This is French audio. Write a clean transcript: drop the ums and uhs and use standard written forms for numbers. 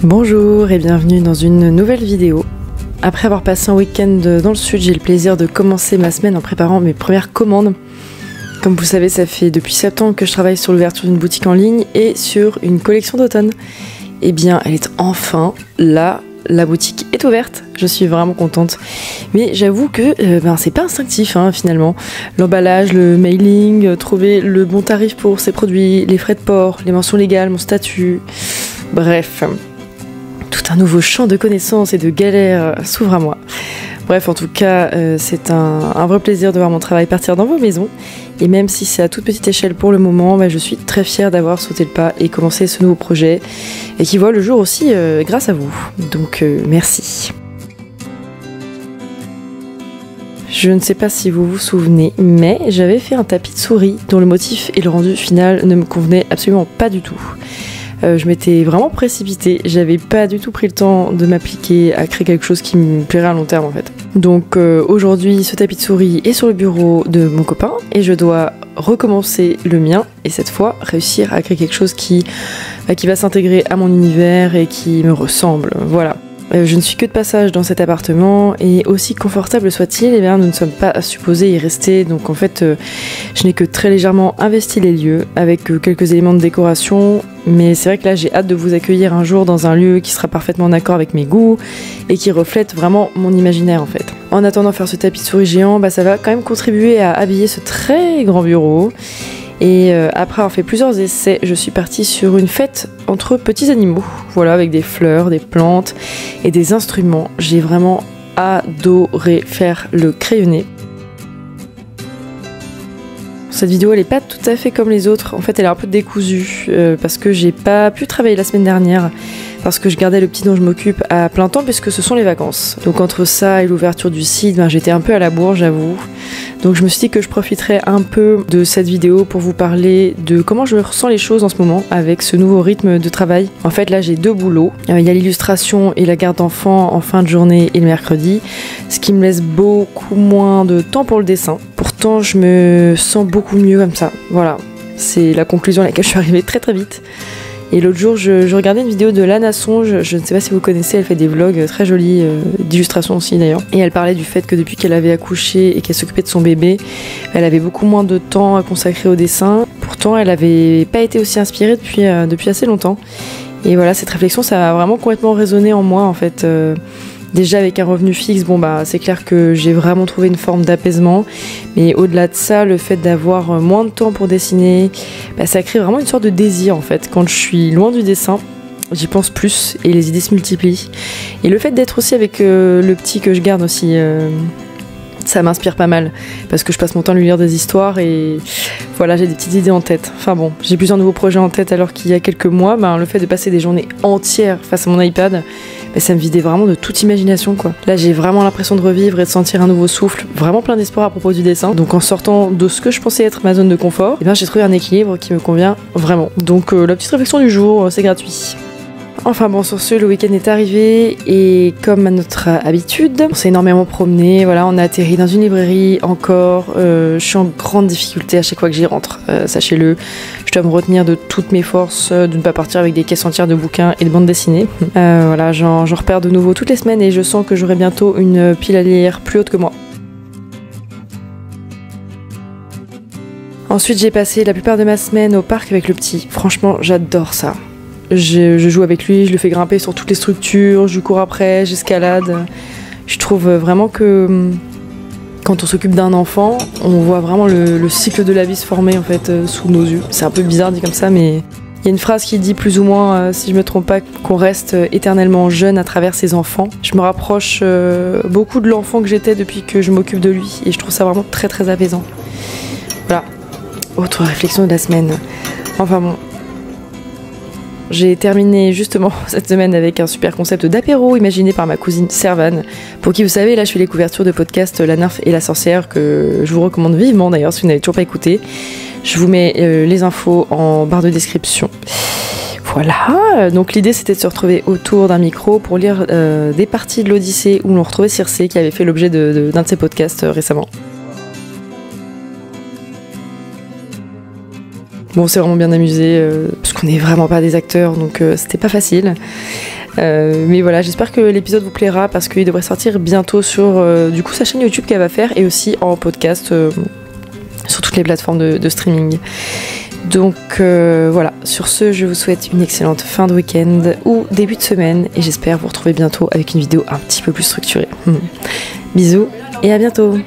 Bonjour et bienvenue dans une nouvelle vidéo. Après avoir passé un week-end dans le sud, j'ai le plaisir de commencer ma semaine en préparant mes premières commandes. Comme vous le savez, ça fait depuis septembre que je travaille sur l'ouverture d'une boutique en ligne et sur une collection d'automne. Eh bien, elle est enfin là, la boutique est ouverte, je suis vraiment contente. Mais j'avoue que c'est pas instinctif finalement. L'emballage, le mailing, trouver le bon tarif pour ces produits, les frais de port, les mentions légales, mon statut, bref. Tout un nouveau champ de connaissances et de galères s'ouvre à moi. Bref, en tout cas, c'est un vrai plaisir de voir mon travail partir dans vos maisons. Et même si c'est à toute petite échelle pour le moment, je suis très fière d'avoir sauté le pas et commencé ce nouveau projet. Et qui voit le jour aussi grâce à vous. Donc, merci. Je ne sais pas si vous vous souvenez, mais j'avais fait un tapis de souris dont le motif et le rendu final ne me convenaient absolument pas du tout. Je m'étais vraiment précipitée, j'avais pas du tout pris le temps de m'appliquer à créer quelque chose qui me plairait à long terme en fait. Donc aujourd'hui ce tapis de souris est sur le bureau de mon copain et je dois recommencer le mien et cette fois réussir à créer quelque chose qui va s'intégrer à mon univers et qui me ressemble, voilà. Je ne suis que de passage dans cet appartement et aussi confortable soit-il, nous ne sommes pas supposés y rester, donc en fait je n'ai que très légèrement investi les lieux avec quelques éléments de décoration, mais c'est vrai que là j'ai hâte de vous accueillir un jour dans un lieu qui sera parfaitement en accord avec mes goûts et qui reflète vraiment mon imaginaire en fait. En attendant de faire ce tapis de souris géant, ça va quand même contribuer à habiller ce très grand bureau. Et après avoir fait plusieurs essais, je suis partie sur une fête entre petits animaux, voilà, avec des fleurs, des plantes et des instruments. J'ai vraiment adoré faire le crayonné. Cette vidéo elle est pas tout à fait comme les autres, en fait elle est un peu décousue parce que j'ai pas pu travailler la semaine dernière parce que je gardais le petit dont je m'occupe à plein temps puisque ce sont les vacances. Donc entre ça et l'ouverture du site, j'étais un peu à la bourre j'avoue. Donc je me suis dit que je profiterais un peu de cette vidéo pour vous parler de comment je ressens les choses en ce moment avec ce nouveau rythme de travail. En fait là j'ai deux boulots, il y a l'illustration et la garde d'enfants en fin de journée et le mercredi, ce qui me laisse beaucoup moins de temps pour le dessin. Pourtant je me sens beaucoup mieux comme ça, voilà. C'est la conclusion à laquelle je suis arrivée très très vite. Et l'autre jour, je regardais une vidéo de Lana Songe, je ne sais pas si vous connaissez, elle fait des vlogs très jolis, d'illustration aussi d'ailleurs. Et elle parlait du fait que depuis qu'elle avait accouché et qu'elle s'occupait de son bébé, elle avait beaucoup moins de temps à consacrer au dessin. Pourtant, elle n'avait pas été aussi inspirée depuis assez longtemps. Et voilà, cette réflexion, ça a vraiment complètement résonné en moi en fait. Déjà avec un revenu fixe, c'est clair que j'ai vraiment trouvé une forme d'apaisement. Mais au-delà de ça, le fait d'avoir moins de temps pour dessiner, ça crée vraiment une sorte de désir en fait. Quand je suis loin du dessin, j'y pense plus et les idées se multiplient. Et le fait d'être aussi avec le petit que je garde aussi, ça m'inspire pas mal. Parce que je passe mon temps à lui lire des histoires et voilà, j'ai des petites idées en tête. Enfin bon, j'ai plusieurs nouveaux projets en tête alors qu'il y a quelques mois, le fait de passer des journées entières face à mon iPad, ça me vidait vraiment de toute imagination quoi. Là j'ai vraiment l'impression de revivre et de sentir un nouveau souffle, vraiment plein d'espoir à propos du dessin. Donc en sortant de ce que je pensais être ma zone de confort, j'ai trouvé un équilibre qui me convient vraiment. Donc la petite réflexion du jour, c'est gratuit. Enfin bon, sur ce, le week-end est arrivé et comme à notre habitude, on s'est énormément promené, voilà, on a atterri dans une librairie encore, je suis en grande difficulté à chaque fois que j'y rentre, sachez-le, je dois me retenir de toutes mes forces, de ne pas partir avec des caisses entières de bouquins et de bandes dessinées. Voilà, j'en repère de nouveau toutes les semaines et je sens que j'aurai bientôt une pile à lire plus haute que moi. Ensuite, j'ai passé la plupart de ma semaine au parc avec le petit, franchement j'adore ça. Je joue avec lui, je le fais grimper sur toutes les structures, je cours après, j'escalade. Je trouve vraiment que quand on s'occupe d'un enfant, on voit vraiment le cycle de la vie se former en fait sous nos yeux. C'est un peu bizarre dit comme ça, mais il y a une phrase qui dit plus ou moins, si je me trompe pas, qu'on reste éternellement jeune à travers ses enfants. Je me rapproche beaucoup de l'enfant que j'étais depuis que je m'occupe de lui et je trouve ça vraiment très très apaisant. Voilà, autre réflexion de la semaine. Enfin bon. J'ai terminé justement cette semaine avec un super concept d'apéro imaginé par ma cousine Servane, pour qui vous savez, là je fais les couvertures de podcast La Nymphe et la Sorcière que je vous recommande vivement d'ailleurs si vous n'avez toujours pas écouté. Je vous mets les infos en barre de description. Voilà, donc l'idée c'était de se retrouver autour d'un micro pour lire des parties de l'Odyssée où l'on retrouvait Circé qui avait fait l'objet d'un de ses podcasts récemment. Bon, on s'est vraiment bien amusé, parce qu'on n'est vraiment pas des acteurs, donc c'était pas facile. Mais voilà, j'espère que l'épisode vous plaira parce qu'il devrait sortir bientôt sur du coup sa chaîne YouTube qu'elle va faire et aussi en podcast sur toutes les plateformes de streaming. Donc voilà, sur ce, je vous souhaite une excellente fin de week-end ou début de semaine et j'espère vous retrouver bientôt avec une vidéo un petit peu plus structurée. Bisous et à bientôt.